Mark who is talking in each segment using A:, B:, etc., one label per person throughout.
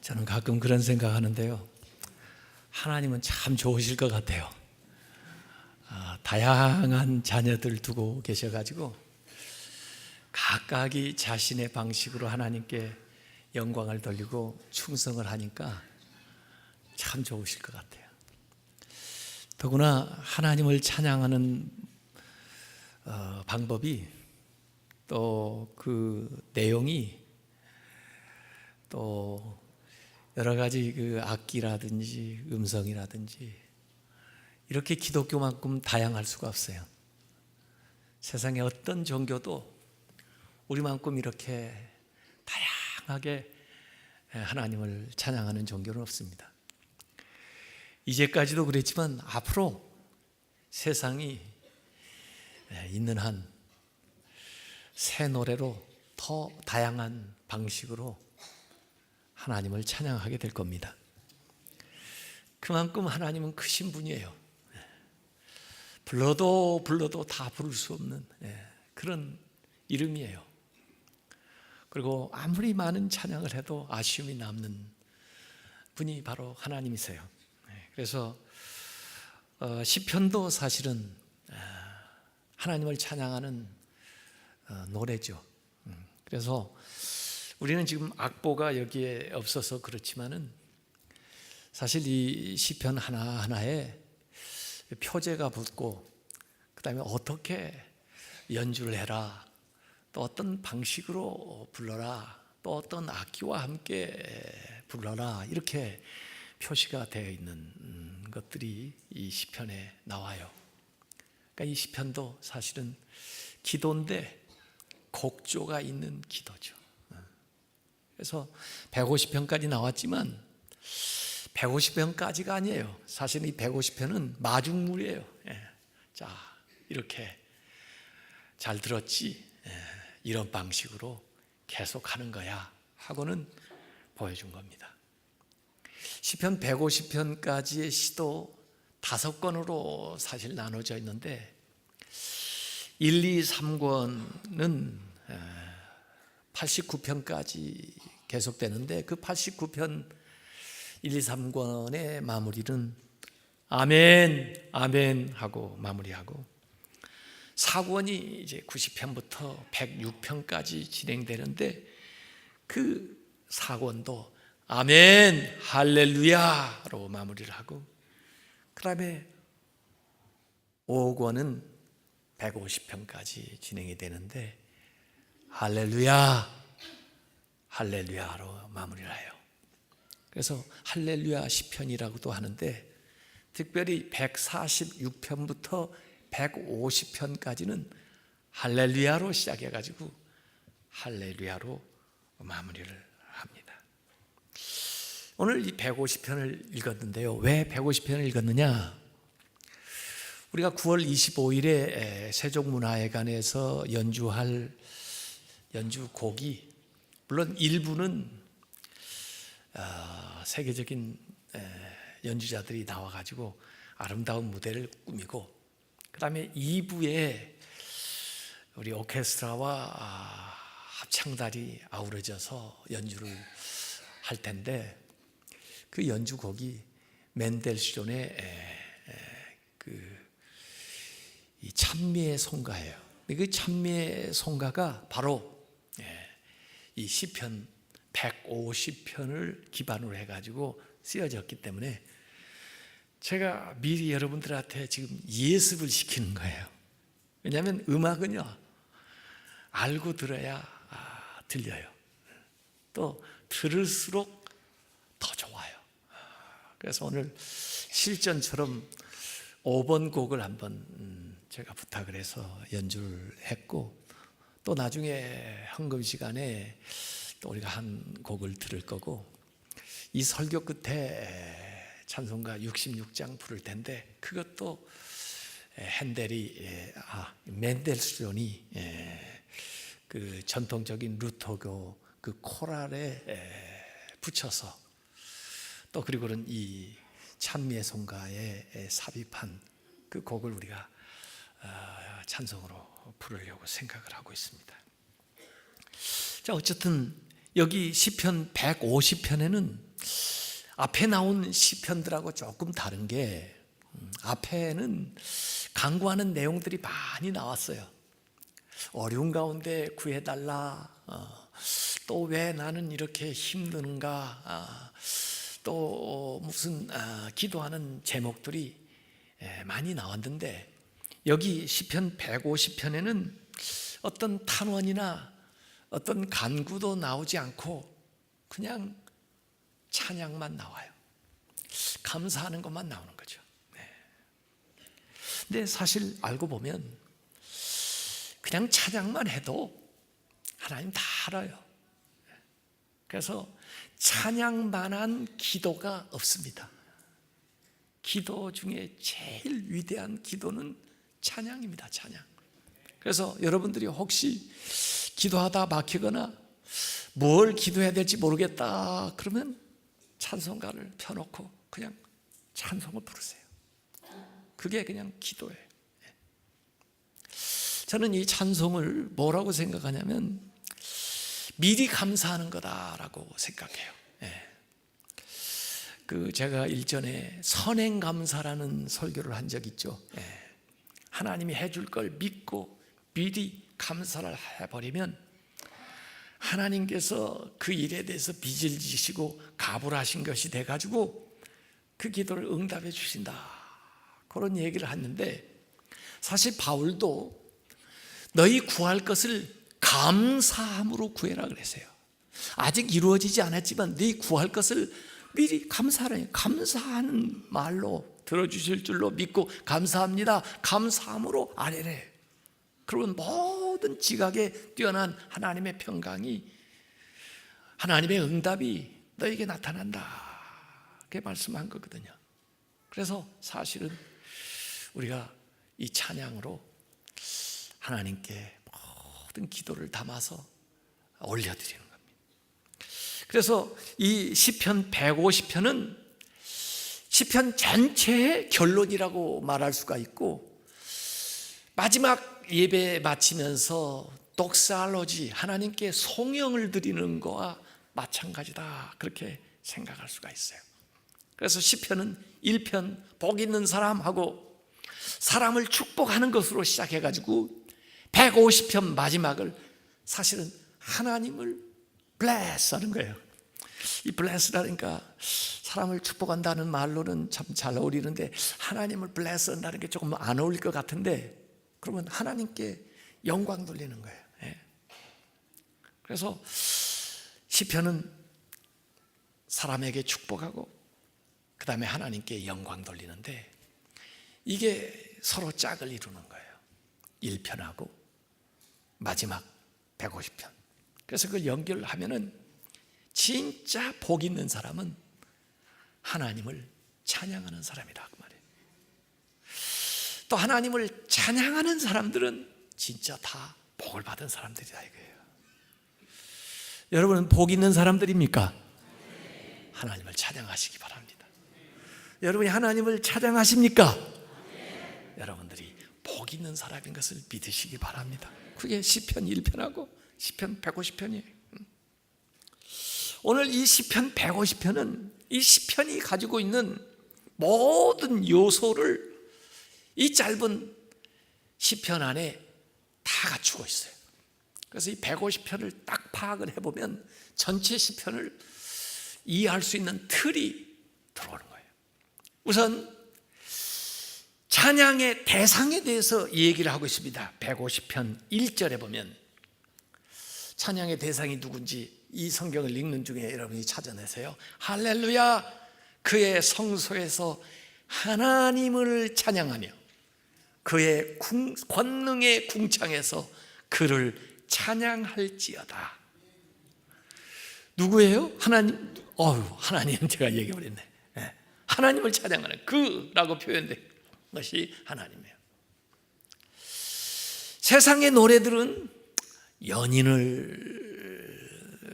A: 저는 가끔 그런 생각하는데요. 하나님은 참 좋으실 것 같아요. 다양한 자녀들 두고 계셔가지고 각각이 자신의 방식으로 하나님께 영광을 돌리고 충성을 하니까 참 좋으실 것 같아요. 더구나 하나님을 찬양하는 방법이 또 그 내용이 또 여러 가지 그 악기라든지 음성이라든지 이렇게 기독교만큼 다양할 수가 없어요. 세상의 어떤 종교도 우리만큼 이렇게 다양하게 하나님을 찬양하는 종교는 없습니다. 이제까지도 그랬지만 앞으로 세상이 있는 한 새 노래로 더 다양한 방식으로 하나님을 찬양하게 될 겁니다. 그만큼 하나님은 크신 분이에요. 불러도 다 부를 수 없는 그런 이름이에요. 그리고 아무리 많은 찬양을 해도 아쉬움이 남는 분이 바로 하나님이세요. 그래서 시편도 사실은 하나님을 찬양하는 노래죠. 그래서 우리는 지금 악보가 여기에 없어서 그렇지만은 사실 이 시편 하나하나에 표제가 붙고 그다음에 어떻게 연주를 해라, 또 어떤 방식으로 불러라, 또 어떤 악기와 함께 불러라, 이렇게 표시가 되어 있는 것들이 이 시편에 나와요. 그러니까 이 시편도 사실은 기도인데 곡조가 있는 기도죠. 그래서 150편까지 나왔지만 150편까지가 아니에요. 사실 이 150편은 마중물이에요. 자, 이렇게 잘 들었지? 이런 방식으로 계속 하는 거야 하고는 보여준 겁니다. 시편 150편까지의 시도 5권으로 사실 나눠져 있는데 1, 2, 3권은 89편까지 계속되는데 그 89편 1, 2, 3권의 마무리는 아멘, 아멘 하고 마무리하고 4권이 이제 90편부터 106편까지 진행되는데 그 4권도 아멘, 할렐루야로 마무리를 하고 그 다음에 5권은 150편까지 진행이 되는데 할렐루야, 할렐루야로 마무리를 해요. 그래서 할렐루야 시편이라고도 하는데 특별히 146편부터 150편까지는 할렐루야로 시작해가지고 할렐루야로 마무리를 합니다. 오늘 이 150편을 읽었는데요. 왜 150편을 읽었느냐? 우리가 9월 25일에 세종문화회관에서 연주할 연주곡이 물론 일부는 세계적인 연주자들이 나와가지고 아름다운 무대를 꾸미고 그 다음에 2부에 우리 오케스트라와 합창단이 아우러져서 연주를 할 텐데 그 연주곡이 맨델스존의 이 찬미의 송가예요. 그 찬미의 송가가 바로 이 시편 150편을 기반으로 해가지고 쓰여졌기 때문에 제가 미리 여러분들한테 지금 예습을 시키는 거예요. 왜냐하면 음악은요 알고 들어야 들려요. 또 들을수록 더 좋아요. 그래서 오늘 실전처럼 5번 곡을 한번 제가 부탁을 해서 연주를 했고 또 나중에 헌금 시간에 또 우리가 한 곡을 들을 거고 이 설교 끝에 찬송가 66장 부를 텐데 그것도 맨델스존이 그 전통적인 루터교 그 코랄에 붙여서 또 그리고는 이 찬미의 송가에 삽입한 그 곡을 우리가 찬송으로 부르려고 생각을 하고 있습니다. 자, 어쨌든 여기 시편 150편에는 앞에 나온 시편들하고 조금 다른 게 앞에는 간구하는 내용들이 많이 나왔어요. 어려운 가운데 구해달라, 또 왜 나는 이렇게 힘드는가, 또 무슨 기도하는 제목들이 많이 나왔는데, 여기 시편 150편에는 어떤 탄원이나 어떤 간구도 나오지 않고 그냥 찬양만 나와요. 감사하는 것만 나오는 거죠. 근데 사실 알고 보면 그냥 찬양만 해도 하나님 다 알아요. 그래서 찬양만한 기도가 없습니다. 기도 중에 제일 위대한 기도는 찬양입니다. 찬양. 그래서 여러분들이 혹시 기도하다 막히거나 뭘 기도해야 될지 모르겠다 그러면 찬송가를 펴놓고 그냥 찬송을 부르세요. 그게 그냥 기도예요. 저는 이 찬송을 뭐라고 생각하냐면 미리 감사하는 거다라고 생각해요. 제가 일전에 선행감사라는 설교를 한 적이 있죠. 하나님이 해줄 걸 믿고 미리 감사를 해버리면 하나님께서 그 일에 대해서 빚을 지시고 갑을 하신 것이 돼가지고 그 기도를 응답해 주신다, 그런 얘기를 했는데, 사실 바울도 너희 구할 것을 감사함으로 구해라 그랬어요. 아직 이루어지지 않았지만 너희 구할 것을 미리 감사하라, 감사하는 말로 들어주실 줄로 믿고 감사합니다, 감사함으로 아뢰래. 그러면 모든 지각에 뛰어난 하나님의 평강이, 하나님의 응답이 너에게 나타난다, 그렇게 말씀한 거거든요. 그래서 사실은 우리가 이 찬양으로 하나님께 모든 기도를 담아서 올려드리는 겁니다. 그래서 이 시편 150편은 시편 전체의 결론이라고 말할 수가 있고, 마지막 예배 마치면서 독살로지, 하나님께 송영을 드리는 거와 마찬가지다, 그렇게 생각할 수가 있어요. 그래서 시편은 1편 복 있는 사람하고 사람을 축복하는 것으로 시작해가지고 150편 마지막을 사실은 하나님을 bless 하는 거예요. 이 bless라니까 사람을 축복한다는 말로는 참 잘 어울리는데 하나님을 bless 한다는 게 조금 안 어울릴 것 같은데, 그러면 하나님께 영광 돌리는 거예요. 그래서 시편은 사람에게 축복하고 그 다음에 하나님께 영광 돌리는데, 이게 서로 짝을 이루는 거예요. 1편하고 마지막 150편. 그래서 그걸 연결하면은 진짜 복 있는 사람은 하나님을 찬양하는 사람이다, 그 말이에요. 또 하나님을 찬양하는 사람들은 진짜 다 복을 받은 사람들이다, 이거예요. 여러분은 복 있는 사람들입니까? 하나님을 찬양하시기 바랍니다. 여러분이 하나님을 찬양하십니까? 여러분들이 복 있는 사람인 것을 믿으시기 바랍니다. 그게 시편 1편하고 시편 150편이에요. 오늘 이 시편 150편은 이 시편이 가지고 있는 모든 요소를 이 짧은 시편 안에 다 갖추고 있어요. 그래서 이 150편을 딱 파악을 해보면 전체 시편을 이해할 수 있는 틀이 들어오는 거예요. 우선 찬양의 대상에 대해서 얘기를 하고 있습니다. 150편 1절에 보면 찬양의 대상이 누군지 이 성경을 읽는 중에 여러분이 찾아내세요. 할렐루야, 그의 성소에서 하나님을 찬양하며 그의 권능의 궁창에서 그를 찬양할지어다. 누구예요? 하나님. 하나님, 제가 얘기해버렸네. 하나님을 찬양하는 그라고 표현된 것이 하나님이에요. 세상의 노래들은 연인을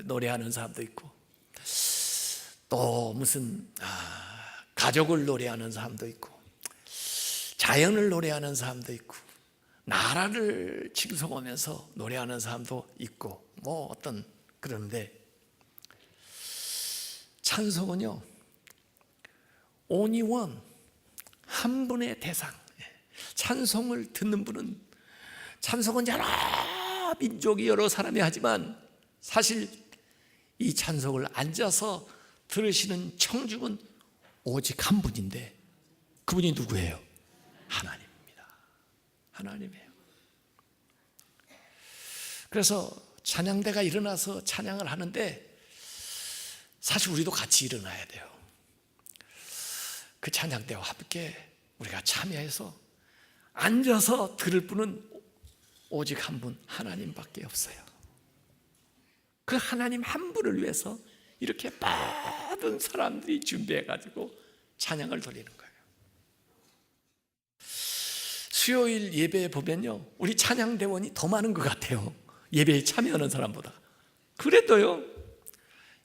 A: 노래하는 사람도 있고, 또 무슨 가족을 노래하는 사람도 있고, 자연을 노래하는 사람도 있고, 나라를 칭송하면서 노래하는 사람도 있고, 뭐 어떤 그런데 찬송은요 only one, 한 분의 대상. 찬송을 듣는 분은, 찬송은 여러 민족이 여러 사람이 하지만 사실 이 찬송을 앉아서 들으시는 청중은 오직 한 분인데, 그분이 누구예요? 하나님입니다. 하나님이에요. 그래서 찬양대가 일어나서 찬양을 하는데 사실 우리도 같이 일어나야 돼요. 그 찬양대와 함께 우리가 참여해서 앉아서 들을 분은 오직 한 분, 하나님밖에 없어요. 그 하나님 한 분을 위해서 이렇게 많은 사람들이 준비해가지고 찬양을 돌리는 거예요. 수요일 예배에 보면요, 우리 찬양대원이 더 많은 것 같아요. 예배에 참여하는 사람보다. 그래도요,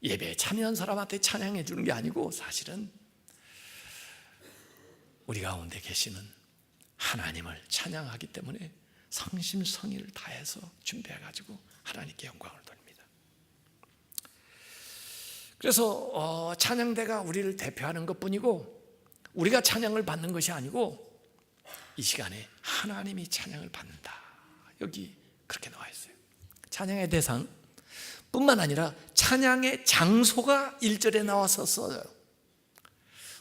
A: 예배에 참여한 사람한테 찬양해 주는 게 아니고 사실은 우리 가운데 계시는 하나님을 찬양하기 때문에 성심성의를 다해서 준비해가지고 하나님께 영광을 돌립니다. 그래서 찬양대가 우리를 대표하는 것뿐이고 우리가 찬양을 받는 것이 아니고 이 시간에 하나님이 찬양을 받는다. 여기 그렇게 나와 있어요. 찬양의 대상 뿐만 아니라 찬양의 장소가 1절에 나와서 써요.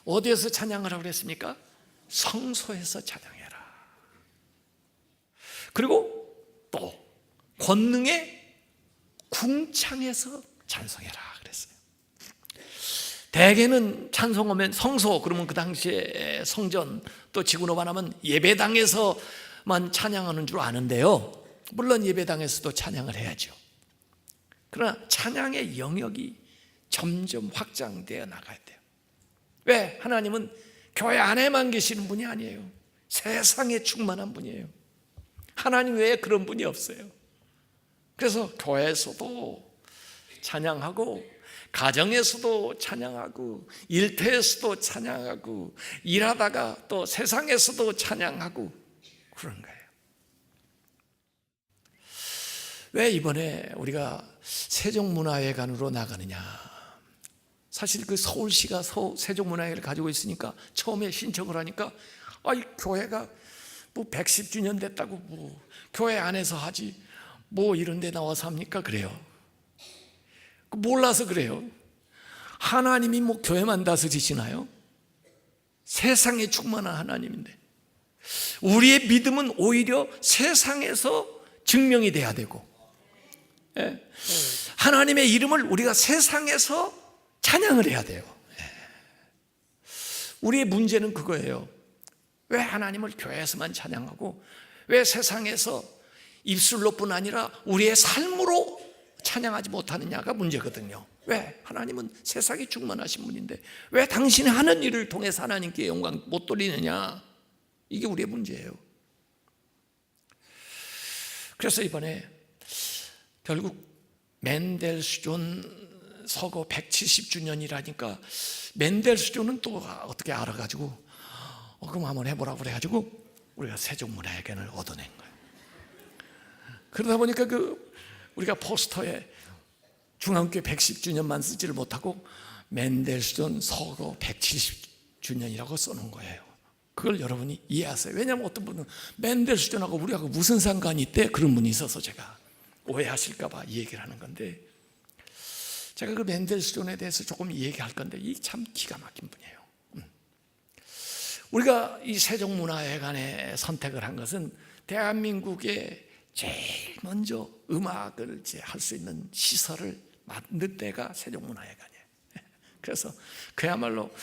A: 어디에서 찬양을 하라고 그랬습니까? 성소에서 찬양해라. 그리고 또 권능의 궁창에서 찬송해라 그랬어요. 대개는 찬송하면 성소, 그러면 그 당시에 성전, 또 지구로 말하면 예배당에서만 찬양하는 줄 아는데요, 물론 예배당에서도 찬양을 해야죠. 그러나 찬양의 영역이 점점 확장되어 나가야 돼요. 왜? 하나님은 교회 안에만 계시는 분이 아니에요. 세상에 충만한 분이에요. 하나님 외에 그런 분이 없어요. 그래서 교회에서도 찬양하고, 가정에서도 찬양하고, 일터에서도 찬양하고, 일하다가 또 세상에서도 찬양하고 그런 거예요. 왜 이번에 우리가 세종문화회관으로 나가느냐? 사실 그 서울시가 세종문화회를 가지고 있으니까 처음에 신청을 하니까 이 교회가 뭐 110주년 됐다고 뭐 교회 안에서 하지 뭐 이런 데 나와서 합니까? 그래요. 몰라서 그래요. 하나님이 뭐 교회만 다스리시나요? 세상에 충만한 하나님인데 우리의 믿음은 오히려 세상에서 증명이 돼야 되고, 하나님의 이름을 우리가 세상에서 찬양을 해야 돼요. 우리의 문제는 그거예요. 왜 하나님을 교회에서만 찬양하고 왜 세상에서 입술로뿐 아니라 우리의 삶으로 찬양하지 못하느냐가 문제거든요. 왜? 하나님은 세상에 충만하신 분인데 왜 당신이 하는 일을 통해서 하나님께 영광 못 돌리느냐? 이게 우리의 문제예요. 그래서 이번에 결국 맨델스존 서거 170주년이라니까 맨델스존은 또 어떻게 알아가지고 그럼 한번 해보라고 그래가지고 우리가 세종문화회관을 얻어낸 거예요. 그러다 보니까 우리가 포스터에 중앙교회 110주년만 쓰지를 못하고 맨델스존 서거 170주년이라고 써놓은 거예요. 그걸 여러분이 이해하세요. 왜냐하면 어떤 분은 맨델스존하고 우리하고 무슨 상관이 있대? 그런 분이 있어서 제가 오해하실까 봐 이 얘기를 하는 건데, 제가 그 맨델스존에 대해서 조금 얘기할 건데 이 참 기가 막힌 분이에요. 우리가 이 세종문화회관에 선택을 한 것은 대한민국에 제일 먼저 음악을 할 수 있는 시설을 만든 데가 세종문화회관이에요. 그래서 그야말로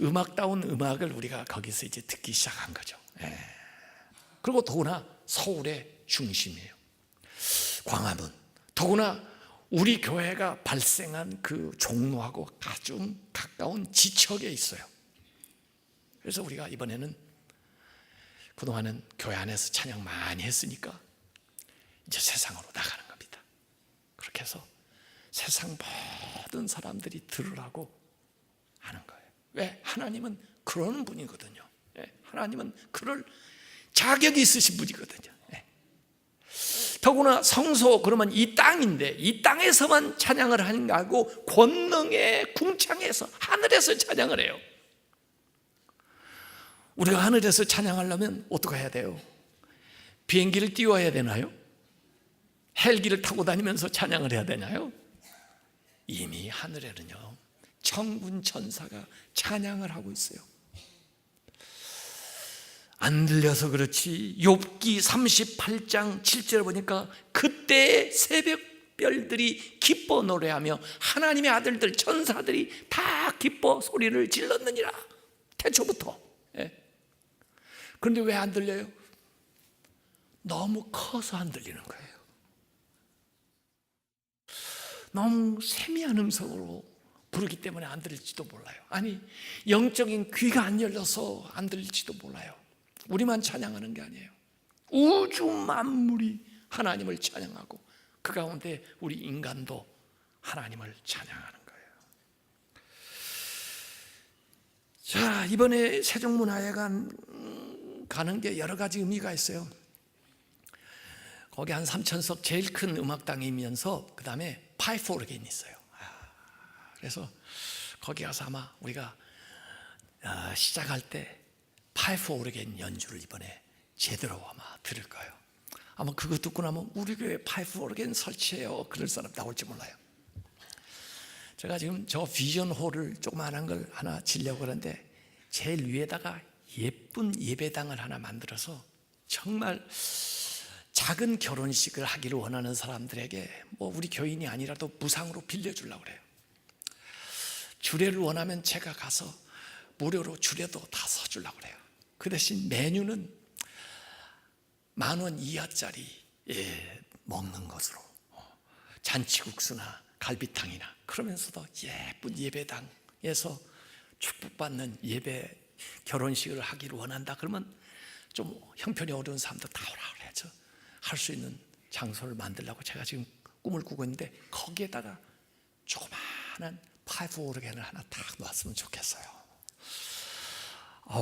A: 음악다운 음악을 우리가 거기서 이제 듣기 시작한 거죠. 그리고 더구나 서울의 중심이에요. 광화문. 더구나 우리 교회가 발생한 그 종로하고 아주 가까운 지척에 있어요. 그래서 우리가 이번에는 그동안은 교회 안에서 찬양 많이 했으니까 이제 세상으로 나가는 겁니다. 그렇게 해서 세상 모든 사람들이 들으라고 하는 거예요. 왜? 하나님은 그런 분이거든요. 하나님은 그럴 자격이 있으신 분이거든요. 더구나 성소, 그러면 이 땅인데 이 땅에서만 찬양을 하는 거 아니고 권능의 궁창에서 하늘에서 찬양을 해요. 우리가 하늘에서 찬양하려면 어떻게 해야 돼요? 비행기를 띄워야 되나요? 헬기를 타고 다니면서 찬양을 해야 되나요? 이미 하늘에는요 천군 천사가 찬양을 하고 있어요. 안 들려서 그렇지 욥기 38장 7절에 보니까 그때 새벽별들이 기뻐 노래하며 하나님의 아들들 천사들이 다 기뻐 소리를 질렀느니라. 태초부터. 그런데 왜 안 들려요? 너무 커서 안 들리는 거예요. 너무 세미한 음성으로 부르기 때문에 안 들릴지도 몰라요. 아니, 영적인 귀가 안 열려서 안 들릴지도 몰라요. 우리만 찬양하는 게 아니에요. 우주 만물이 하나님을 찬양하고 그 가운데 우리 인간도 하나님을 찬양하는 거예요. 자, 이번에 세종문화회관 가는 게 여러 가지 의미가 있어요. 거기 한 3,000석 제일 큰 음악당이면서 그 다음에 파이프 오르겐이 있어요. 그래서 거기 가서 아마 우리가 시작할 때 파이프 오르겐 연주를 이번에 제대로 아마 들을 거예요. 아마 그거 듣고 나면 우리 교회 파이프 오르겐 설치해요 그럴 사람 나올지 몰라요. 제가 지금 저 비전홀을 조그만한 걸 하나 지려고 그러는데 제일 위에다가 예쁜 예배당을 하나 만들어서 정말 작은 결혼식을 하기를 원하는 사람들에게 뭐 우리 교인이 아니라도 무상으로 빌려주려고 그래요. 주례를 원하면 제가 가서 무료로 주례도 다 서주려고 그래요. 그 대신 메뉴는 10,000원 이하짜리 먹는 것으로 잔치국수나 갈비탕이나 그러면서도 예쁜 예배당에서 축복받는 예배 결혼식을 하기를 원한다. 그러면 좀 형편이 어려운 사람도 다 오라 그래야죠. 할 수 있는 장소를 만들려고 제가 지금 꿈을 꾸고 있는데 거기에다가 조그마한 파이프 오르겐을 하나 딱 놨으면 좋겠어요.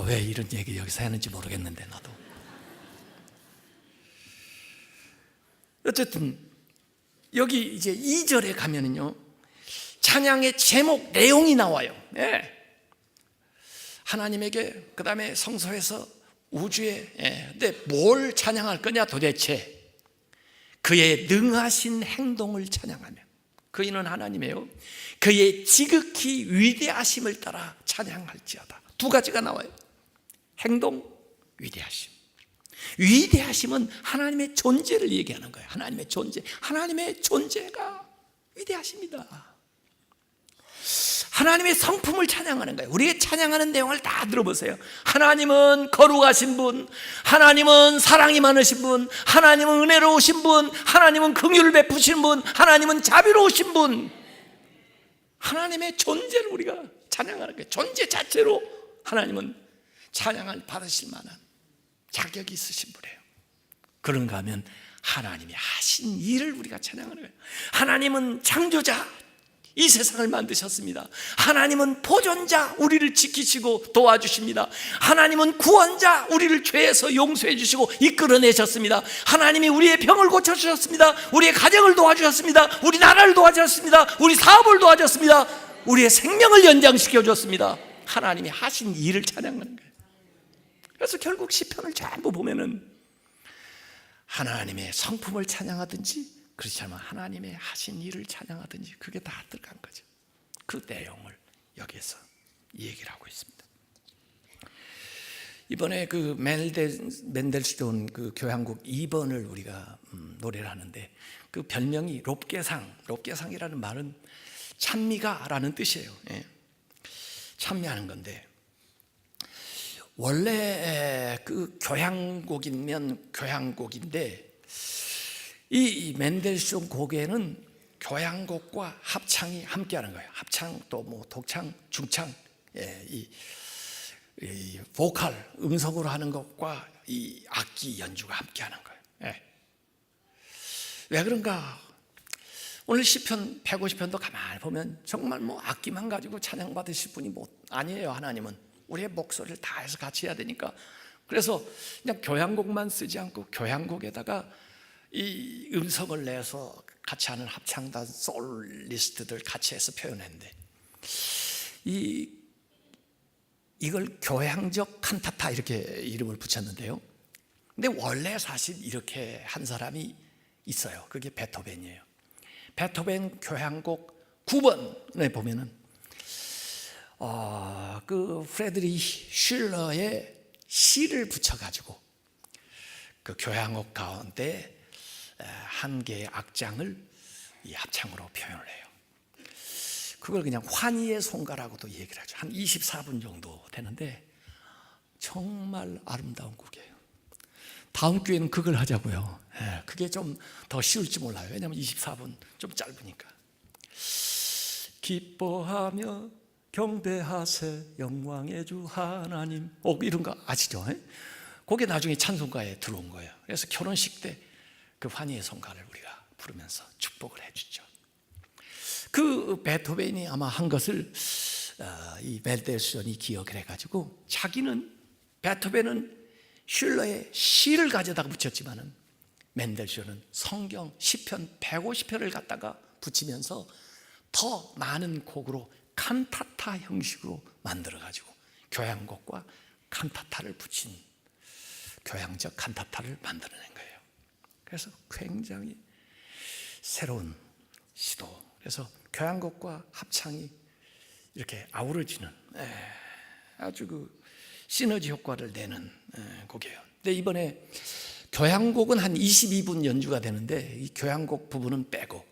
A: 왜 이런 얘기 여기서 하는지 모르겠는데 나도. 어쨌든 여기 이제 2절에 가면은요 찬양의 제목 내용이 나와요. 하나님에게 그 다음에 성소에서 우주에 근데 뭘 찬양할 거냐 도대체 그의 능하신 행동을 찬양하며 그이는 하나님이에요. 그의 지극히 위대하심을 따라 찬양할지어다. 두 가지가 나와요. 행동, 위대하심. 위대하심은 하나님의 존재를 얘기하는 거예요. 하나님의 존재. 하나님의 존재가 위대하십니다. 하나님의 성품을 찬양하는 거예요. 우리가 찬양하는 내용을 다 들어보세요. 하나님은 거룩하신 분, 하나님은 사랑이 많으신 분, 하나님은 은혜로우신 분, 하나님은 긍휼을 베푸신 분, 하나님은 자비로우신 분. 하나님의 존재를 우리가 찬양하는 거예요. 존재 자체로 하나님은 찬양을 받으실 만한 자격이 있으신 분이에요. 그런가 하면 하나님이 하신 일을 우리가 찬양하는 거예요. 하나님은 창조자, 이 세상을 만드셨습니다. 하나님은 보존자, 우리를 지키시고 도와주십니다. 하나님은 구원자, 우리를 죄에서 용서해 주시고 이끌어내셨습니다. 하나님이 우리의 병을 고쳐주셨습니다. 우리의 가정을 도와주셨습니다. 우리 나라를 도와주셨습니다. 우리 사업을 도와주셨습니다. 우리의 생명을 연장시켜 줬습니다. 하나님이 하신 일을 찬양하는 거예요. 그래서 결국 시편을 전부 보면은 하나님의 성품을 찬양하든지 그렇지 않으면 하나님의 하신 일을 찬양하든지 그게 다 들어간 거죠. 그 내용을 여기에서 얘기를 하고 있습니다. 이번에 그 멘델스존 그 교향곡 2번을 우리가 노래를 하는데 그 별명이 롭게상이라는 말은 찬미가라는 뜻이에요. 찬미하는 건데 원래 그 교향곡이면 교향곡인데 이 멘델스존 곡에는 교향곡과 합창이 함께하는 거예요. 합창 또 뭐 독창, 중창, 이 보컬 음성으로 하는 것과 이 악기 연주가 함께하는 거예요. 왜 그런가? 오늘 시편 150편도 가만히 보면 정말 뭐 악기만 가지고 찬양 받으실 분이 뭐 아니에요. 하나님은 우리의 목소리를 다해서 같이 해야 되니까 그래서 그냥 교향곡만 쓰지 않고 교향곡에다가 이 음성을 내서 같이 하는 합창단 솔리스트들 같이 해서 표현했는데 이 이걸 교향적 칸타타 이렇게 이름을 붙였는데요. 근데 원래 사실 이렇게 한 사람이 있어요. 그게 베토벤이에요. 베토벤 교향곡 9번에 보면은 그 프레드리히 슐러의 시를 붙여가지고 그 교향곡 가운데 한 개의 악장을 이 합창으로 표현을 해요. 그걸 그냥 환희의 송가라고도 얘기를 하죠. 한 24분 정도 되는데 정말 아름다운 곡이에요. 다음 주에는 그걸 하자고요. 그게 좀 더 쉬울지 몰라요. 왜냐하면 24분 좀 짧으니까. 기뻐하며 경배하세 영광의 주 하나님. 이런 거 아시죠? 그게 나중에 찬송가에 들어온 거예요. 그래서 결혼식 때 그 환희의 송가를 우리가 부르면서 축복을 해주죠. 그 베토벤이 아마 한 것을 이 멘델스존이 기억을 해가지고 자기는 베토벤은 슐러의 시를 가져다가 붙였지만은 멘델스존은 성경 시편 150편을 갖다가 붙이면서 더 많은 곡으로 칸타타 형식으로 만들어가지고 교향곡과 칸타타를 붙인 교향적 칸타타를 만들어낸 거예요. 그래서 굉장히 새로운 시도. 그래서 교향곡과 합창이 이렇게 아우러지는 아주 그 시너지 효과를 내는 곡이에요. 근데 이번에 교향곡은 한 22분 연주가 되는데 이 교향곡 부분은 빼고,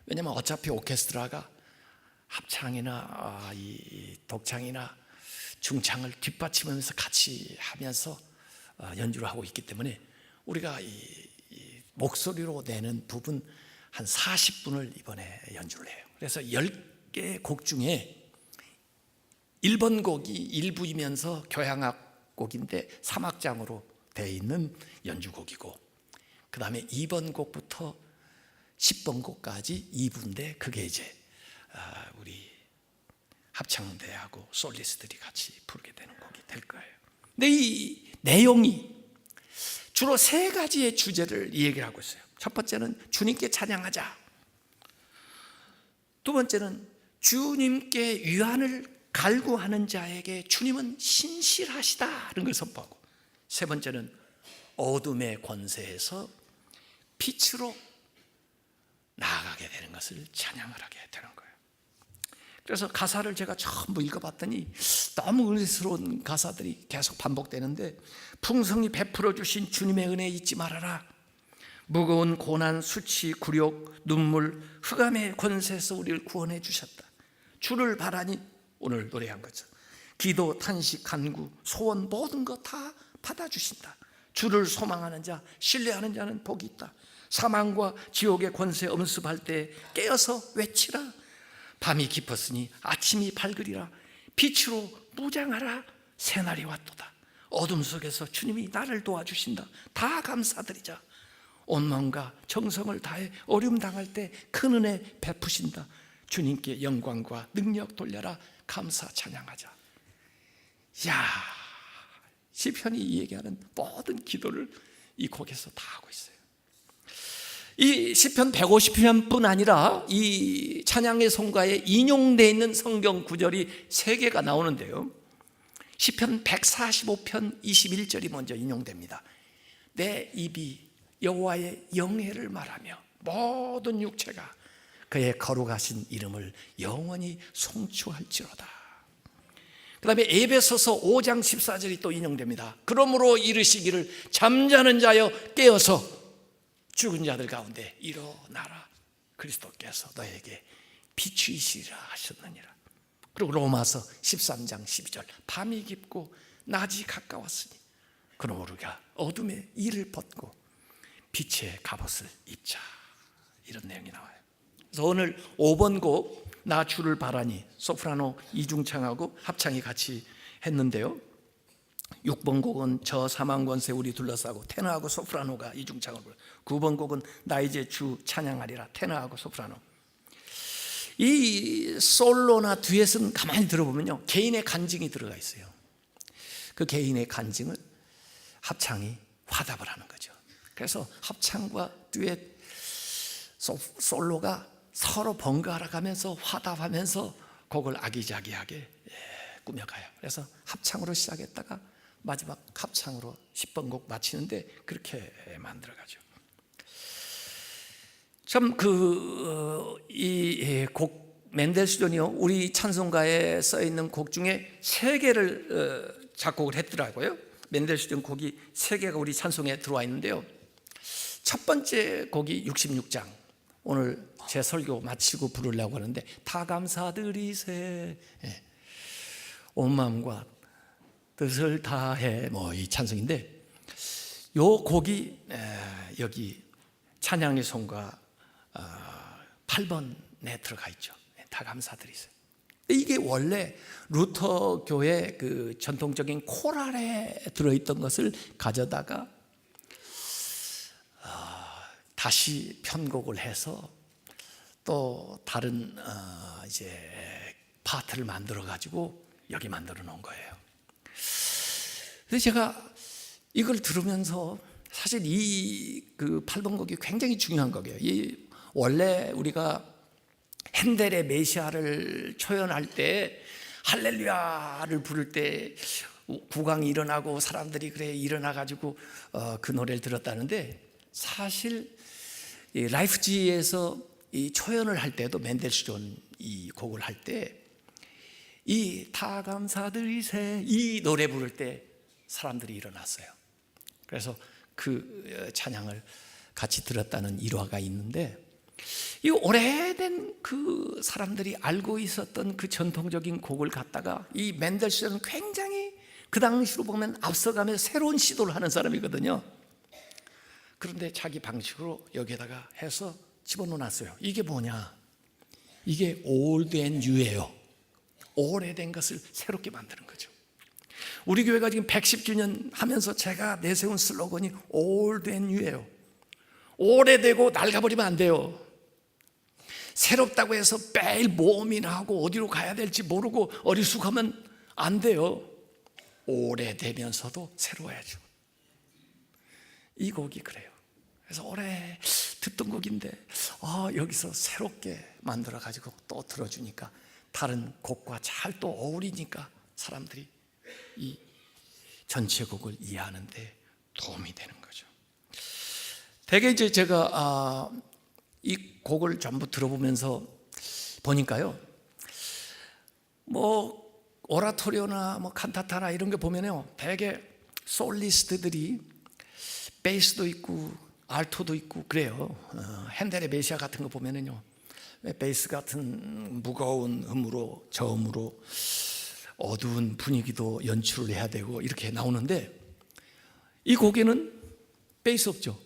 A: 왜냐하면 어차피 오케스트라가 합창이나 이 독창이나 중창을 뒷받침하면서 같이 하면서 연주를 하고 있기 때문에 우리가 이 목소리로 내는 부분 한 40분을 이번에 연주를 해요. 그래서 10개의 곡 중에 1번 곡이 일부이면서 교향악 곡인데 3악장으로 되어 있는 연주곡이고, 그 다음에 2번 곡부터 10번 곡까지 2부인데 그게 이제 우리 합창대하고 솔리스트들이 같이 부르게 되는 곡이 될 거예요. 근데 이 내용이 주로 3가지의 주제를 얘기를 하고 있어요. 첫 번째는 주님께 찬양하자. 두 번째는 주님께 위안을 갈구하는 자에게 주님은 신실하시다는 걸 선포하고, 세 번째는 어둠의 권세에서 빛으로 나아가게 되는 것을 찬양을 하게 되는 거예요. 그래서 가사를 제가 전부 읽어봤더니 너무 은혜스러운 가사들이 계속 반복되는데, 풍성히 베풀어 주신 주님의 은혜 잊지 말아라. 무거운 고난, 수치, 굴욕, 눈물, 흑암의 권세에서 우리를 구원해 주셨다. 주를 바라니, 오늘 노래한 거죠. 기도, 탄식, 간구, 소원 모든 거 다 받아주신다. 주를 소망하는 자, 신뢰하는 자는 복이 있다. 사망과 지옥의 권세 엄습할 때 깨어서 외치라. 밤이 깊었으니 아침이 밝으리라. 빛으로 무장하라. 새날이 왔도다. 어둠 속에서 주님이 나를 도와주신다. 다 감사드리자. 온 마음과 정성을 다해 어려움 당할 때 큰 은혜 베푸신다. 주님께 영광과 능력 돌려라. 감사 찬양하자. 야, 시편이 얘기하는 모든 기도를 이 곡에서 다 하고 있어요. 이 시편 150편뿐 아니라 이 찬양의 송가에 인용되어 있는 성경 구절이 3개가 나오는데요. 시편 145편 21절이 먼저 인용됩니다. 내 입이 여호와의 영예를 말하며 모든 육체가 그의 거룩하신 이름을 영원히 송축할지로다. 그 다음에 에베소서 5장 14절이 또 인용됩니다. 그러므로 이르시기를 잠자는 자여 깨어서 죽은 자들 가운데 일어나라. 그리스도께서 너에게 비추이시리라 하셨느니라. 그리고 로마서 13장 12절 밤이 깊고 낮이 가까웠으니 그러므로 우리가 어둠의 일을 벗고 빛의 갑옷을 입자. 이런 내용이 나와요. 그래서 오늘 5번 곡 나 주를 바라니 소프라노 이중창하고 합창이 같이 했는데요. 6번 곡은 저 사망 권세 우리 둘러싸고 테너하고 소프라노가 이중창을 불러요. 9번 곡은 나 이제 주 찬양하리라 테너하고 소프라노. 이 솔로나 듀엣은 가만히 들어보면요, 개인의 간증이 들어가 있어요. 그 개인의 간증을 합창이 화답을 하는 거죠. 그래서 합창과 듀엣, 솔로가 서로 번갈아 가면서 화답하면서 곡을 아기자기하게 꾸며가요. 그래서 합창으로 시작했다가 마지막 합창으로 10번 곡 마치는데 그렇게 만들어가죠. 참 이 곡 멘델스존이요, 우리 찬송가에 써 있는 곡 중에 3개를 작곡을 했더라고요. 멘델스존 곡이 3개가 우리 찬송에 들어와 있는데요. 첫 번째 곡이 66장, 오늘 제 설교 마치고 부르려고 하는데, 다 감사드리세, 온 마음과 뜻을 다해, 이 찬송인데, 요 곡이 여기 찬양의 송가 8번에 들어가 있죠. 다 감사드리세. 이게 원래 루터 교회 그 전통적인 코랄에 들어있던 것을 가져다가 다시 편곡을 해서 또 다른 이제 파트를 만들어 가지고 여기 만들어 놓은 거예요. 그래서 제가 이걸 들으면서 사실 이 그 8번 곡이 굉장히 중요한 곡이에요. 이 원래 우리가 핸델의 메시아를 초연할 때 할렐루야를 부를 때 국왕이 일어나고 사람들이 그래 일어나 가지고 그 노래를 들었다는데, 사실 이 라이프지히에서 이 초연을 할 때도 멘델스존 이 곡을 할 때 이 다 감사드리세 이 노래 부를 때 사람들이 일어났어요. 그래서 그 찬양을 같이 들었다는 일화가 있는데, 이 오래된 그 사람들이 알고 있었던 그 전통적인 곡을 갖다가 이 멘델스존은 굉장히 그 당시로 보면 앞서가며 새로운 시도를 하는 사람이거든요. 그런데 자기 방식으로 여기에다가 해서 집어넣어놨어요. 이게 뭐냐? 이게 old and new예요. 오래된 것을 새롭게 만드는 거죠. 우리 교회가 지금 110주년 하면서 제가 내세운 슬로건이 old and new예요. 오래되고 낡아버리면 안 돼요. 새롭다고 해서 매일 모험이나 하고 어디로 가야 될지 모르고 어리숙하면 안 돼요. 오래되면서도 새로워야죠. 이 곡이 그래요. 그래서 오래 듣던 곡인데 여기서 새롭게 만들어 가지고 또 들어주니까 다른 곡과 잘 또 어울리니까 사람들이 이 전체 곡을 이해하는 데 도움이 되는 거죠. 대개 이제 제가 이 곡을 전부 들어보면서 보니까요, 오라토리오나 칸타타나 이런 게 보면요, 대개 솔리스트들이 베이스도 있고 알토도 있고 그래요. 핸델의 메시아 같은 거 보면은요, 베이스 같은 무거운 음으로 저음으로 어두운 분위기도 연출을 해야 되고 이렇게 나오는데, 이 곡에는 베이스 없죠.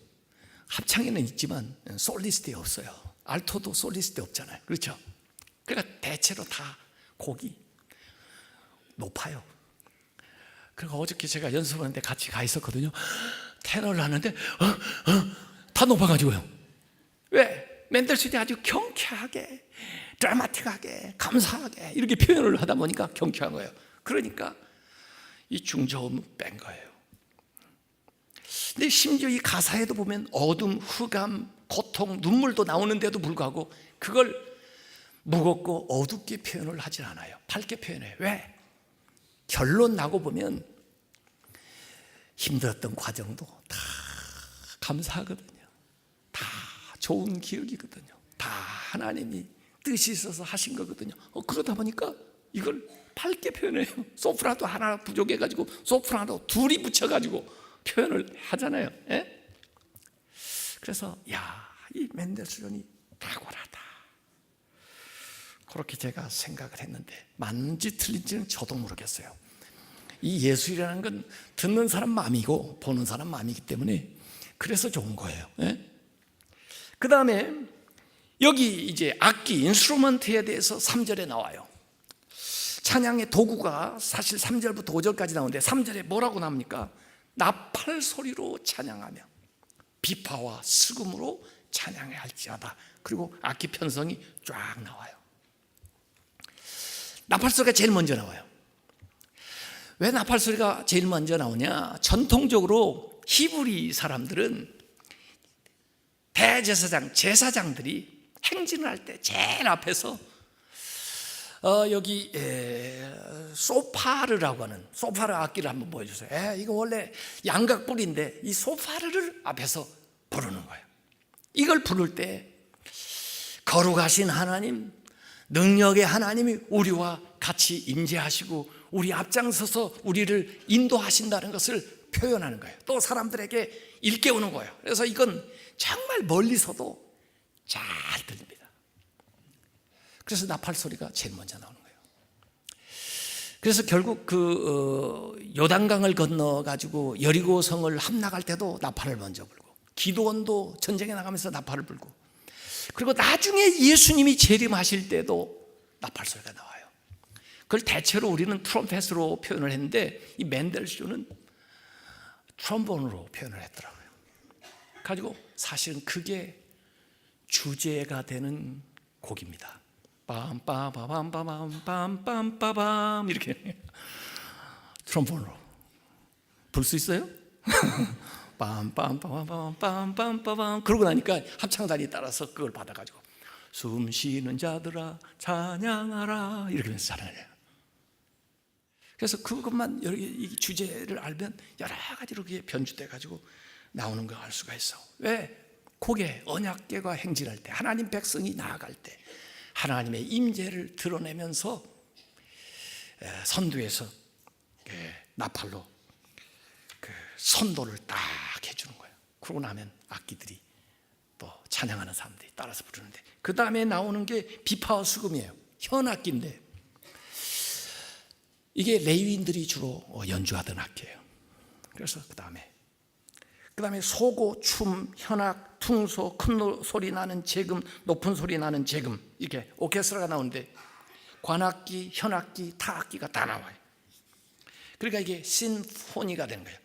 A: 합창에는 있지만 솔리스트에 없어요. 알토도 솔리스트에 없잖아요. 그렇죠? 그러니까 대체로 다 곡이 높아요. 그러니까 어저께 제가 연습하는데 같이 가 있었거든요. 테너를 하는데 다 높아가지고요. 왜? 멘델스존이 아주 경쾌하게, 드라마틱하게, 감사하게 이렇게 표현을 하다 보니까 경쾌한 거예요. 그러니까 이 중저음을 뺀 거예요. 근데 심지어 이 가사에도 보면 어둠, 흑암, 고통, 눈물도 나오는데도 불구하고 그걸 무겁고 어둡게 표현을 하진 않아요. 밝게 표현해요. 왜? 결론 나고 보면 힘들었던 과정도 다 감사하거든요. 다 좋은 기억이거든요. 다 하나님이 뜻이 있어서 하신 거거든요. 그러다 보니까 이걸 밝게 표현해요. 소프라노 하나 부족해가지고 소프라노 둘이 붙여가지고 표현을 하잖아요. 예? 그래서 이 멘델스존이 탁월하다, 그렇게 제가 생각을 했는데, 맞는지 틀린지는 저도 모르겠어요. 이 예술이라는 건 듣는 사람 마음이고 보는 사람 마음이기 때문에 그래서 좋은 거예요. 예? 그 다음에 여기 이제 악기, 인스트루먼트에 대해서 3절에 나와요. 찬양의 도구가 사실 3절부터 5절까지 나오는데 3절에 뭐라고 나옵니까? 나팔 소리로 찬양하며 비파와 스금으로 찬양해야 할지어다. 그리고 악기 편성이 쫙 나와요. 나팔 소리가 제일 먼저 나와요. 왜 나팔 소리가 제일 먼저 나오냐? 전통적으로 히브리 사람들은 대제사장, 제사장들이 행진을 할 때 제일 앞에서 여기 소파르라고 하는 소파르 악기를 한번 보여주세요. 이거 원래 양각불인데 이 소파르를 앞에서 부르는 거예요. 이걸 부를 때 거룩하신 하나님, 능력의 하나님이 우리와 같이 임재하시고 우리 앞장서서 우리를 인도하신다는 것을 표현하는 거예요. 또 사람들에게 일깨우는 거예요. 그래서 이건 정말 멀리서도 잘 들립니다. 그래서 나팔 소리가 제일 먼저 나오는 거예요. 그래서 결국 요단강을 건너 가지고 여리고 성을 함락할 때도 나팔을 먼저 불고, 기도원도 전쟁에 나가면서 나팔을 불고, 그리고 나중에 예수님이 재림하실 때도 나팔 소리가 나와요. 그걸 대체로 우리는 트럼펫으로 표현을 했는데 이 맨델쇼는 트럼본으로 표현을 했더라고요. 가지고 사실은 그게 주제가 되는 곡입니다. 빰빠바밤빰빰빰빰빰 이렇게 트럼본으로 불 수 있어요? 빰빰빰빰빰빰빰빰 그러고 나니까 합창단이 따라서 그걸 받아가지고 숨 쉬는 자들아 찬양하라 이렇게 하면서 찬양해요. 그래서 그것만 이 주제를 알면 여러 가지로 그게 변주돼 가지고 나오는 걸 알 수가 있어. 왜? 곡의 언약궤가 행진할 때, 하나님 백성이 나아갈 때 하나님의 임재를 드러내면서 선두에서 나팔로 그 선도를 딱 해주는 거예요. 그러고 나면 악기들이 또 찬양하는 사람들이 따라서 부르는데, 그 다음에 나오는 게 비파와 수금이에요. 현악기인데 이게 레위인들이 주로 연주하던 악기예요. 그래서 그 다음에 소고, 춤, 현악, 퉁소, 큰 소리 나는 재금, 높은 소리 나는 재금, 이게 오케스트라가 나오는데 관악기, 현악기, 타악기가 다 나와요. 그러니까 이게 심포니가 되는 거예요.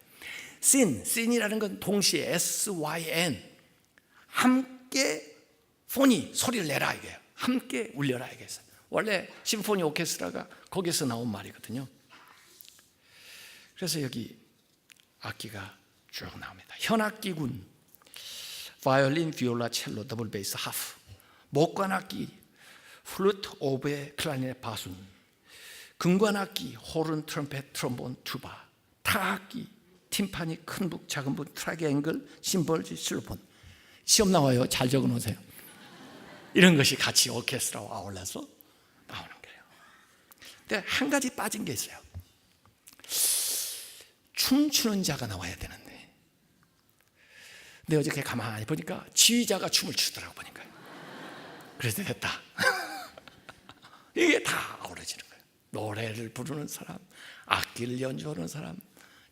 A: 신이라는 건 동시에 SYN, 함께 포니, 소리를 내라 이게요. 함께 울려라 이게요. 원래 심포니 오케스트라가 거기서 나온 말이거든요. 그래서 여기 악기가 쭉 나옵니다. 현악기군 바이올린, 비올라, 첼로, 더블 베이스, 하프, 목관악기 플루트, 오보에, 클라리넷, 바순, 금관악기 호른, 트럼펫, 트롬본, 투바, 타악기 팀파니, 큰 북, 작은 북, 트라이앵글, 심벌지, 실로폰. 시험 나와요. 잘 적어놓으세요. 이런 것이 같이 오케스트라와 아울러서 나오는 거예요. 근데 한 가지 빠진 게 있어요. 춤추는 자가 나와야 되는데, 근데 어저께 가만히 보니까 지휘자가 춤을 추더라고 보니까. 그래서 됐다. 이게 다 어우러지는 거예요. 노래를 부르는 사람, 악기를 연주하는 사람,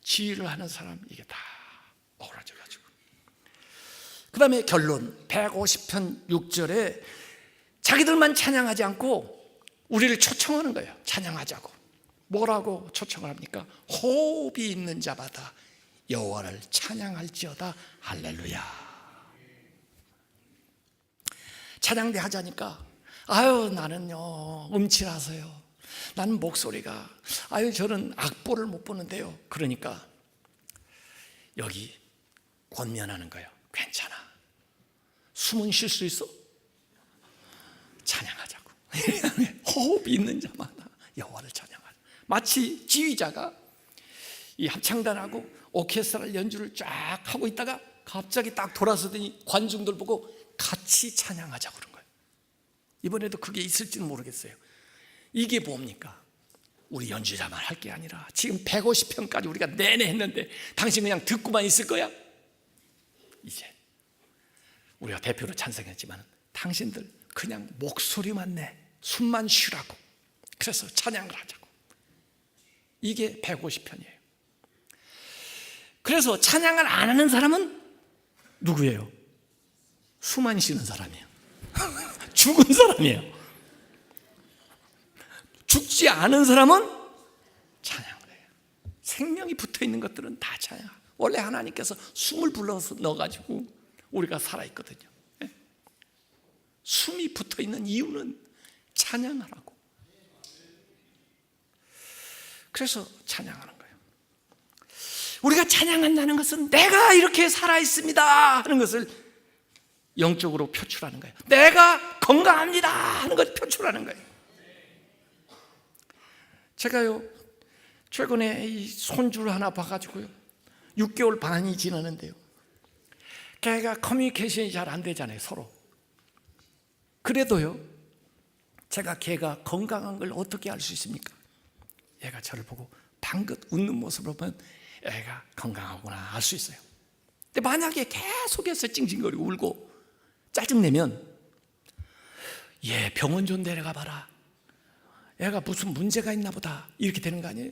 A: 지휘를 하는 사람, 이게 다 어우러져가지고. 그 다음에 결론 150편 6절에 자기들만 찬양하지 않고 우리를 초청하는 거예요. 찬양하자고. 뭐라고 초청을 합니까? 호흡이 있는 자마다 여호와를 찬양할지어다. 할렐루야. 찬양대 하자니까 나는요 음치라서요, 나는 목소리가, 저는 악보를 못 보는데요. 그러니까 여기 권면하는 거예요. 괜찮아, 숨은 쉴 수 있어? 찬양하자고. 호흡이 있는 자마다 여호와를 찬양하자. 마치 지휘자가 이 합창단하고 오케스트라 연주를 쫙 하고 있다가 갑자기 딱 돌아서더니 관중들 보고 같이 찬양하자고 그런 거예요. 이번에도 그게 있을지는 모르겠어요. 이게 뭡니까? 우리 연주자만 할 게 아니라 지금 150편까지 우리가 내내 했는데 당신 그냥 듣고만 있을 거야? 이제 우리가 대표로 찬성했지만 당신들 그냥 목소리만 내, 숨만 쉬라고. 그래서 찬양을 하자고. 이게 150편이에요. 그래서 찬양을 안 하는 사람은 누구예요? 숨만 쉬는 사람이에요. 죽은 사람이에요. 죽지 않은 사람은 찬양을 해요. 생명이 붙어있는 것들은 다 찬양. 원래 하나님께서 숨을 불러서 넣어가지고 우리가 살아있거든요. 숨이 붙어있는 이유는 찬양하라고. 그래서 찬양하는 거예요. 우리가 찬양한다는 것은 내가 이렇게 살아있습니다 하는 것을 영적으로 표출하는 거예요. 내가 건강합니다 하는 걸 표출하는 거예요. 제가요 최근에 이 손주를 하나 봐가지고요 6개월 반이 지났는데요, 걔가 커뮤니케이션이 잘 안 되잖아요, 서로. 그래도요 제가 걔가 건강한 걸 어떻게 알 수 있습니까? 얘가 저를 보고 방긋 웃는 모습을 보면 애가 건강하구나 알 수 있어요. 근데 만약에 계속해서 찡찡거리고 울고 짜증내면 얘 병원 좀 데려가 봐라, 애가 무슨 문제가 있나 보다, 이렇게 되는 거 아니에요?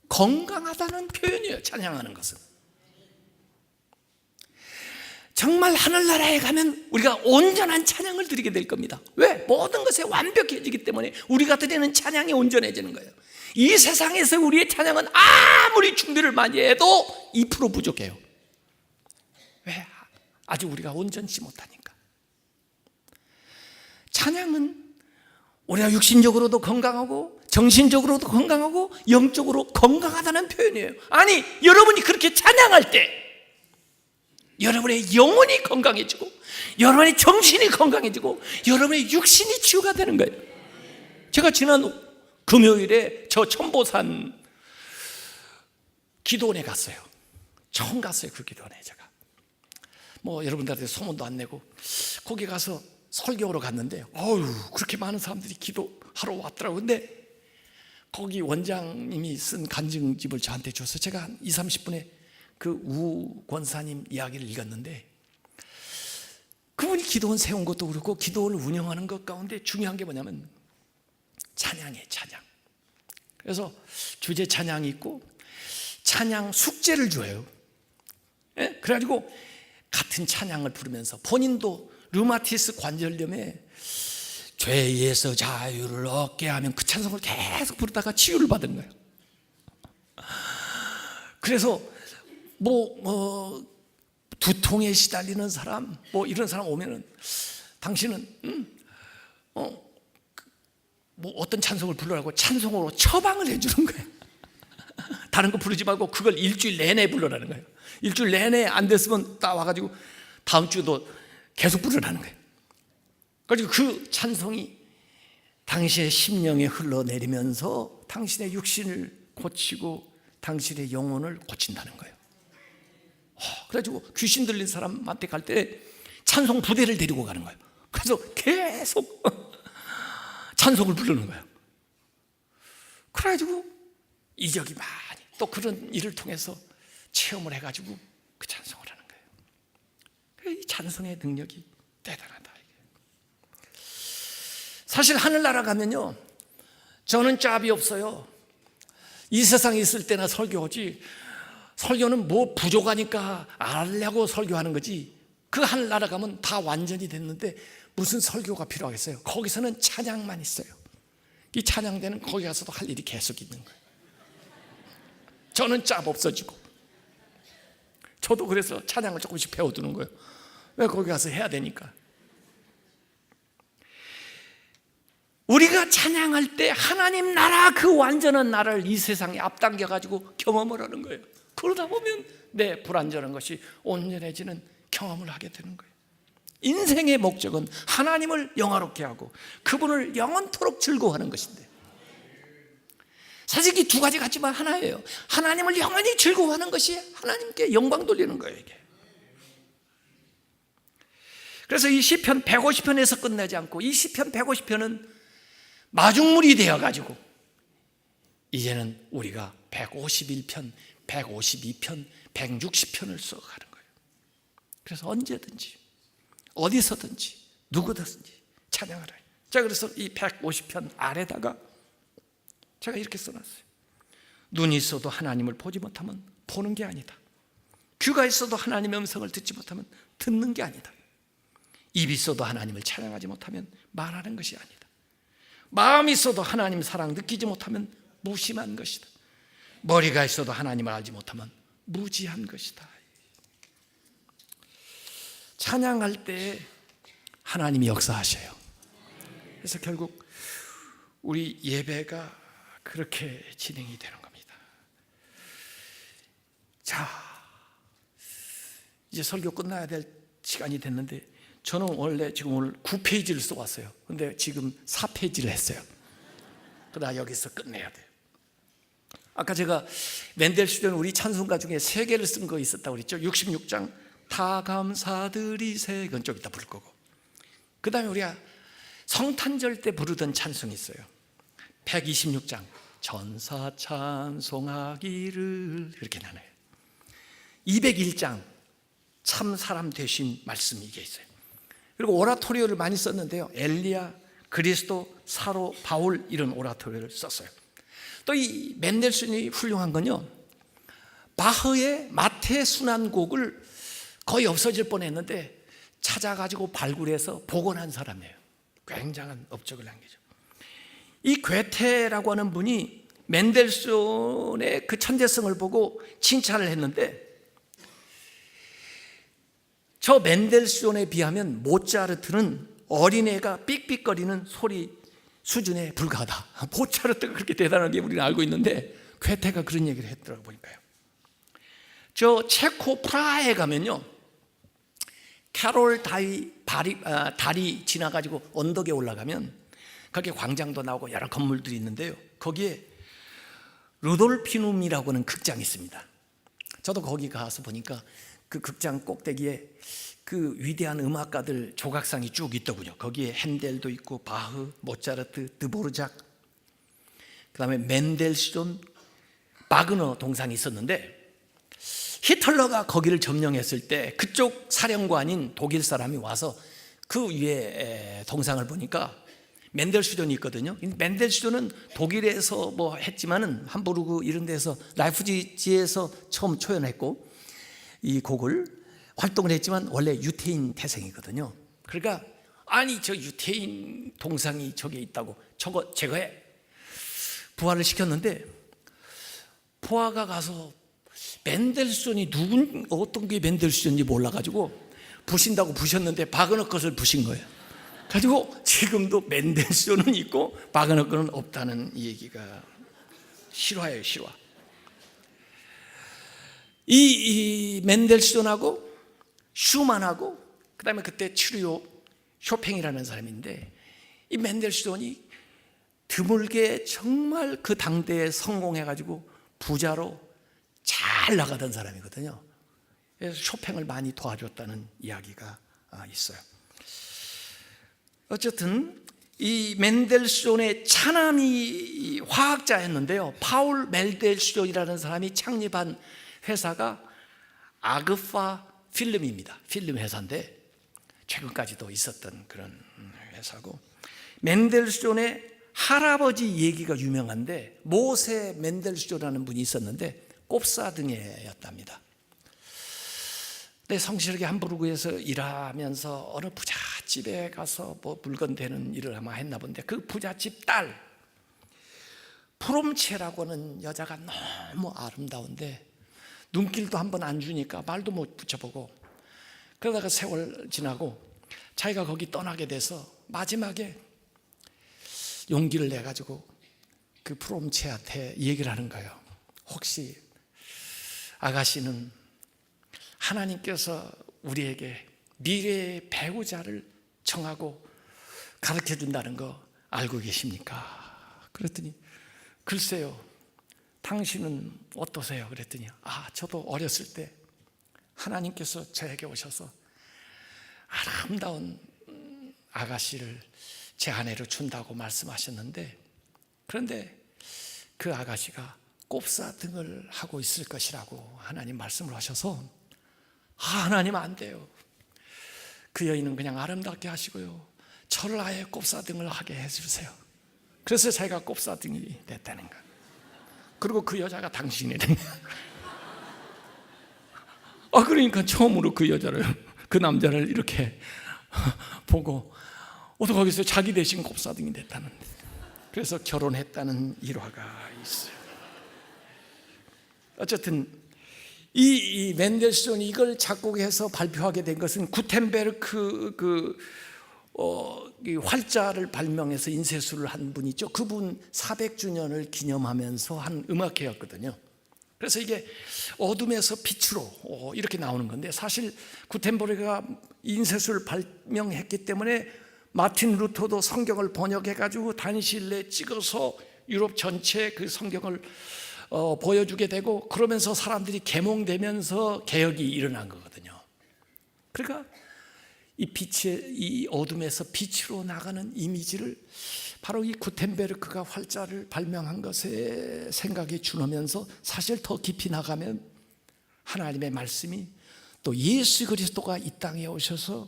A: 건강하다는 표현이에요, 찬양하는 것은. 정말 하늘나라에 가면 우리가 온전한 찬양을 드리게 될 겁니다. 왜? 모든 것에 완벽해지기 때문에 우리가 드리는 찬양이 온전해지는 거예요. 이 세상에서 우리의 찬양은 아무리 준비를 많이 해도 2% 부족해요. 왜? 아직 우리가 온전치 못하니까. 찬양은 우리가 육신적으로도 건강하고 정신적으로도 건강하고 영적으로 건강하다는 표현이에요. 아니, 여러분이 그렇게 찬양할 때 여러분의 영혼이 건강해지고 여러분의 정신이 건강해지고 여러분의 육신이 치유가 되는 거예요. 제가 지난 금요일에 저 천보산 기도원에 갔어요. 처음 갔어요, 그 기도원에. 제가 뭐 여러분들한테 소문도 안 내고 거기 가서 설교하러 갔는데 그렇게 많은 사람들이 기도하러 왔더라고요. 근데 거기 원장님이 쓴 간증집을 저한테 줘서 제가 한 20, 30분에 그 우 권사님 이야기를 읽었는데, 그분이 기도원 세운 것도 그렇고 기도원을 운영하는 것 가운데 중요한 게 뭐냐면 찬양이에요, 찬양. 그래서 주제 찬양이 있고 찬양 숙제를 줘요. 예? 그래가지고 같은 찬양을 부르면서 본인도 류마티스 관절염에 죄에서 자유를 얻게 하면 그 찬송을 계속 부르다가 치유를 받은 거예요. 그래서 두통에 시달리는 사람, 이런 사람 오면은 당신은 어떤 찬송을 부르라고 찬송으로 처방을 해주는 거예요. 다른 거 부르지 말고 그걸 일주일 내내 부르라는 거예요. 일주일 내내 안 됐으면 딱 와가지고 다음 주도 계속 부르라는 거예요. 그래서 그 찬송이 당신의 심령에 흘러내리면서 당신의 육신을 고치고 당신의 영혼을 고친다는 거예요. 그래가지고 귀신 들린 사람한테 갈 때 찬송 부대를 데리고 가는 거예요. 그래서 계속 찬송을 부르는 거예요. 그래가지고 이적이 많이, 또 그런 일을 통해서 체험을 해가지고 그 찬송을 하는 거예요. 이 찬송의 능력이 대단하다. 사실 하늘나라 가면요, 저는 짭이 없어요. 이 세상에 있을 때나 설교하지, 설교는 뭐 부족하니까 알려고 설교하는 거지, 그 하늘나라 가면 다 완전히 됐는데 무슨 설교가 필요하겠어요? 거기서는 찬양만 있어요. 이 찬양대는 거기 가서도 할 일이 계속 있는 거예요. 저는 짭 없어지고, 저도 그래서 찬양을 조금씩 배워두는 거예요. 왜? 거기 가서 해야 되니까. 우리가 찬양할 때 하나님 나라, 그 완전한 나라를 이 세상에 앞당겨 가지고 경험을 하는 거예요. 그러다 보면 내 불완전한 것이 온전해지는 경험을 하게 되는 거예요. 인생의 목적은 하나님을 영화롭게 하고 그분을 영원토록 즐거워하는 것인데, 사실 이 두 가지 같지만 하나예요. 하나님을 영원히 즐거워하는 것이 하나님께 영광 돌리는 거예요, 이게. 그래서 이 시편 150편에서 끝나지 않고 이 시편 150편은 마중물이 되어가지고 이제는 우리가 151편, 152편, 160편을 써가는 거예요. 그래서 언제든지 어디서든지 누구든지 찬양하라. 자, 그래서 이 150편 아래다가 제가 이렇게 써놨어요. 눈이 있어도 하나님을 보지 못하면 보는 게 아니다. 귀가 있어도 하나님의 음성을 듣지 못하면 듣는 게 아니다. 입이 있어도 하나님을 찬양하지 못하면 말하는 것이 아니다. 마음이 있어도 하나님 사랑 느끼지 못하면 무심한 것이다. 머리가 있어도 하나님을 알지 못하면 무지한 것이다. 찬양할 때 하나님이 역사하셔요. 그래서 결국 우리 예배가 그렇게 진행이 되는 겁니다. 자, 이제 설교 끝나야 될 시간이 됐는데 저는 원래 지금 오늘 9페이지를 써왔어요. 근데 지금 4페이지를 했어요. 그러나 여기서 끝내야 돼요. 아까 제가 멘델스존 우리 찬송가 중에 3개를 쓴 거 있었다고 그랬죠. 66장 다 감사드리세, 이건 좀 이따 부를 거고, 그 다음에 우리가 성탄절 때 부르던 찬송이 있어요. 126장 전사 찬송하기를, 이렇게 나눠요. 201장 참 사람 되신 말씀이 이게 있어요. 그리고 오라토리오를 많이 썼는데요. 엘리야, 그리스도, 사로, 바울, 이런 오라토리오를 썼어요. 또 이 멘델스존이 훌륭한 건요, 바흐의 마태 순환곡을 거의 없어질 뻔했는데 찾아가지고 발굴해서 복원한 사람이에요. 굉장한 업적을 남기죠. 이 괴테라고 하는 분이 멘델스존의 그 천재성을 보고 칭찬을 했는데, 저 멘델스존에 비하면 모차르트는 어린애가 삑삑거리는 소리 수준에 불과하다. 모차르트가 그렇게 대단한 게 우리는 알고 있는데 괴테가 그런 얘기를 했더라고 보니까요. 저 체코 프라하에 가면요, 캐롤 달이 지나가지고 언덕에 올라가면 거기에 광장도 나오고 여러 건물들이 있는데요, 거기에 루돌피눔이라고 하는 극장이 있습니다. 저도 거기 가서 보니까 그 극장 꼭대기에 그 위대한 음악가들 조각상이 쭉 있더군요. 거기에 핸델도 있고 바흐, 모차르트, 드보르작, 그 다음에 멘델스존, 바그너 동상이 있었는데, 히틀러가 거기를 점령했을 때 그쪽 사령관인 독일 사람이 와서 그 위에 동상을 보니까 멘델스존이 있거든요. 멘델스존은 독일에서 뭐 했지만은 함부르크 이런 데서 라이프치히에서 처음 초연했고 이 곡을 활동을 했지만 원래 유태인 태생이거든요. 그러니까 아니 저 유태인 동상이 저기에 있다고 저거 제거해, 부하를 시켰는데 부하가 가서 멘델스존이 어떤 게 멘델스존인지 몰라가지고 부신다고 부셨는데 바그너 것을 부신 거예요. 가지고 지금도 멘델스존은 있고 바그너 거는 없다는 얘기가 실화예요, 실화. 이 멘델스존하고 슈만하고 그 다음에 그때 추리오 쇼팽이라는 사람인데, 이 멘델스존이 드물게 정말 그 당대에 성공해가지고 부자로 잘 나가던 사람이거든요. 그래서 쇼팽을 많이 도와줬다는 이야기가 있어요. 어쨌든 이 멘델스존의 차남이 화학자였는데요, 파울 멘델스존이라는 사람이 창립한 회사가 아그파 필름입니다. 필름 회사인데 최근까지도 있었던 그런 회사고, 멘델스존의 할아버지 얘기가 유명한데, 모세 멘델스존이라는 분이 있었는데 꼽사등해였답니다. 근데 성실하게 함부르크에서 일하면서 어느 부잣집에 가서 뭐 물건 되는 일을 아마 했나 본데, 그 부잣집 딸 프롬체라고 하는 여자가 너무 아름다운데 눈길도 한번 안 주니까 말도 못 붙여보고, 그러다가 세월 지나고 자기가 거기 떠나게 돼서 마지막에 용기를 내가지고 그 프롬체한테 얘기를 하는 거예요. 혹시 아가씨는 하나님께서 우리에게 미래의 배우자를 정하고 가르쳐 준다는 거 알고 계십니까? 그랬더니 글쎄요, 당신은 어떠세요? 그랬더니 저도 어렸을 때 하나님께서 저에게 오셔서 아름다운 아가씨를 제 아내로 준다고 말씀하셨는데, 그런데 그 아가씨가 꼽사등을 하고 있을 것이라고 하나님 말씀을 하셔서 하나님 안 돼요. 그 여인은 그냥 아름답게 하시고요, 저를 아예 꼽사등을 하게 해주세요. 그래서 자기가 꼽사등이 됐다는 거예요. 그리고 그 여자가 당신이 된 거예요. 그러니까 처음으로 그 여자를, 그 남자를 이렇게 보고 어떻게 거기서 자기 대신 꼽사등이 됐다는데, 그래서 결혼했다는 일화가 있어요. 어쨌든 이 멘델스존이 이걸 작곡해서 발표하게 된 것은 구텐베르크 이 활자를 발명해서 인쇄술을 한 분 있죠. 그분 400주년을 기념하면서 한 음악회였거든요. 그래서 이게 어둠에서 빛으로 이렇게 나오는 건데, 사실 구텐베르크가 인쇄술을 발명했기 때문에 마틴 루터도 성경을 번역해가지고 단실에 찍어서 유럽 전체 그 성경을 보여주게 되고, 그러면서 사람들이 계몽되면서 개혁이 일어난 거거든요. 그러니까 이 빛의, 이 어둠에서 빛으로 나가는 이미지를 바로 이 구텐베르크가 활자를 발명한 것에 생각이 준하면서, 사실 더 깊이 나가면 하나님의 말씀이 또 예수 그리스도가 이 땅에 오셔서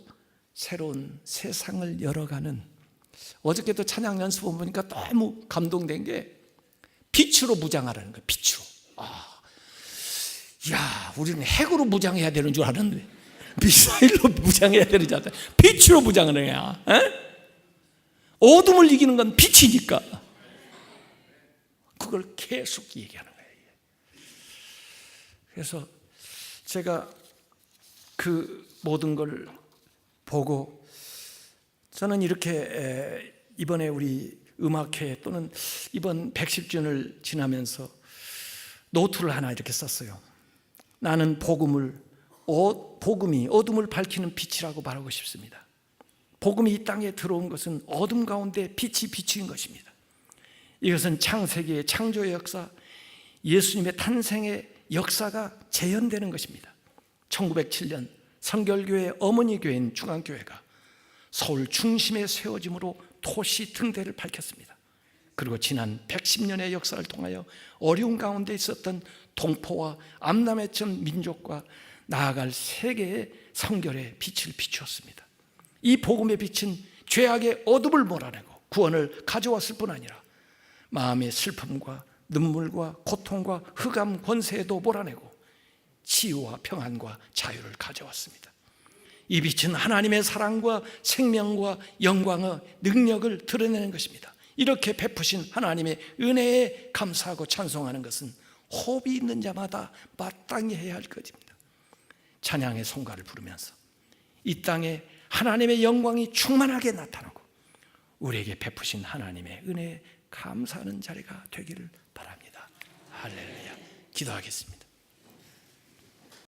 A: 새로운 세상을 열어가는, 어저께도 찬양 연습을 보니까 너무 감동된 게 빛으로 무장하라는 거예요. 빛으로. 야, 우리는 핵으로 무장해야 되는 줄 알았는데 미사일로 무장해야 되는 줄 알았는데 빛으로 무장을 해야. 어둠을 이기는 건 빛이니까. 그걸 계속 얘기하는 거예요. 그래서 제가 그 모든 걸 보고 저는 이렇게 이번에 우리 음악회 또는 이번 110주년을 지나면서 노트를 하나 이렇게 썼어요. 나는 복음이 어둠을 밝히는 빛이라고 말하고 싶습니다. 복음이 이 땅에 들어온 것은 어둠 가운데 빛이 비추인 것입니다. 이것은 창세기의 창조의 역사, 예수님의 탄생의 역사가 재현되는 것입니다. 1907년 성결교회 어머니 교회인 중앙교회가 서울 중심에 세워짐으로 토시 등대를 밝혔습니다. 그리고 지난 110년의 역사를 통하여 어려운 가운데 있었던 동포와 암남의 전 민족과 나아갈 세계의 성결의 빛을 비추었습니다. 이 복음의 빛은 죄악의 어둠을 몰아내고 구원을 가져왔을 뿐 아니라 마음의 슬픔과 눈물과 고통과 흑암 권세에도 몰아내고 치유와 평안과 자유를 가져왔습니다. 이 빛은 하나님의 사랑과 생명과 영광의 능력을 드러내는 것입니다. 이렇게 베푸신 하나님의 은혜에 감사하고 찬송하는 것은 호흡이 있는 자마다 마땅히 해야 할 것입니다. 찬양의 성가를 부르면서 이 땅에 하나님의 영광이 충만하게 나타나고 우리에게 베푸신 하나님의 은혜에 감사하는 자리가 되기를 바랍니다. 할렐루야. 기도하겠습니다.